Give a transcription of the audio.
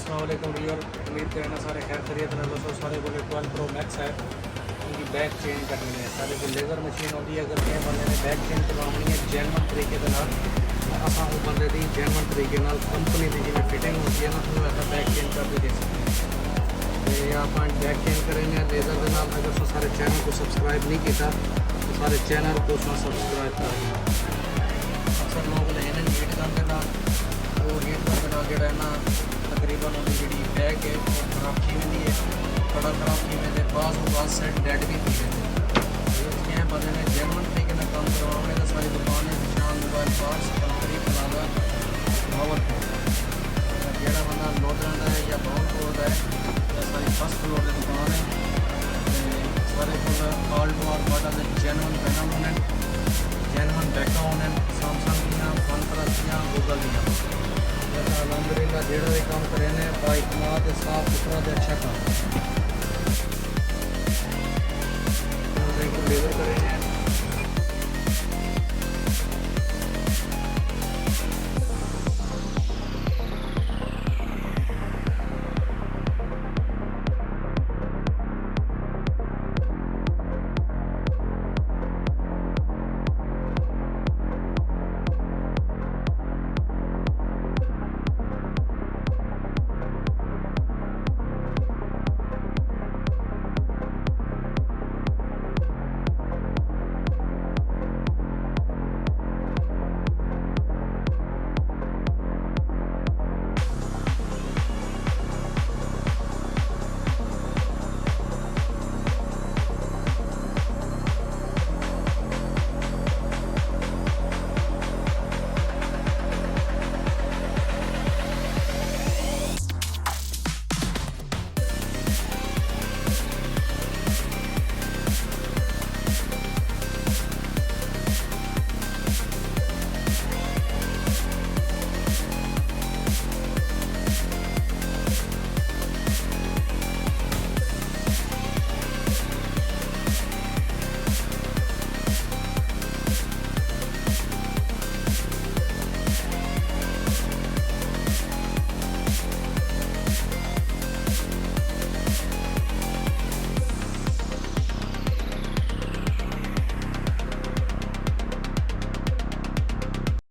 अस्सलाम वालेकुम व्यूअर, उम्मीद करना सारे खैर खैरियत में। दोस्तों सारे को 12 प्रो मैक्स है, उनकी बैग चेंज करनी है। सारे को लेज़र मशीन होती है, अगर किसी बंदे ने बैग चेंज करवानी है जैनवन तरीके के नाल, असां वो बंदे दी जैनवन तरीके नाल कंपनी की जिवें फिटिंग होती है ना, तो ऐसा बैग चेंज करके दे सकते हैं। तो आप बैग चेंज करेंगे लेज़र के नाल। अगर तो सारे चैनल को सब्सक्राइब नहीं किया तो सारे चैनल को सब्सक्राइब करेंगे। अक्सर लोग लेने हीट करते ना, वो हीट करके जोड़ा ना तकरीबन उनकी जी बैग है वो खराब की हुई है, थोड़ा खराब की हुई है। बाज़ सेट डेड भी थी क्या बंदे ने जैनवन तरीके से काम करवाने तो सारी दुकान है निशान mobile parts company plaza Bahawalpur. जोड़ा बंदा लोधरन है या भावलपुर है या सारी फर्स्ट फ्लोर की दुकान है। सारे को all to all model genuine panel होने, जैनवन बैका होने, सैमसंग दियाँ, वन प्लस दियाँ, गूगल दियाँ। अलहमदुलिल्लाह जोड़ा भी काम करें बाइक साफ सुथरा तो अच्छा काम।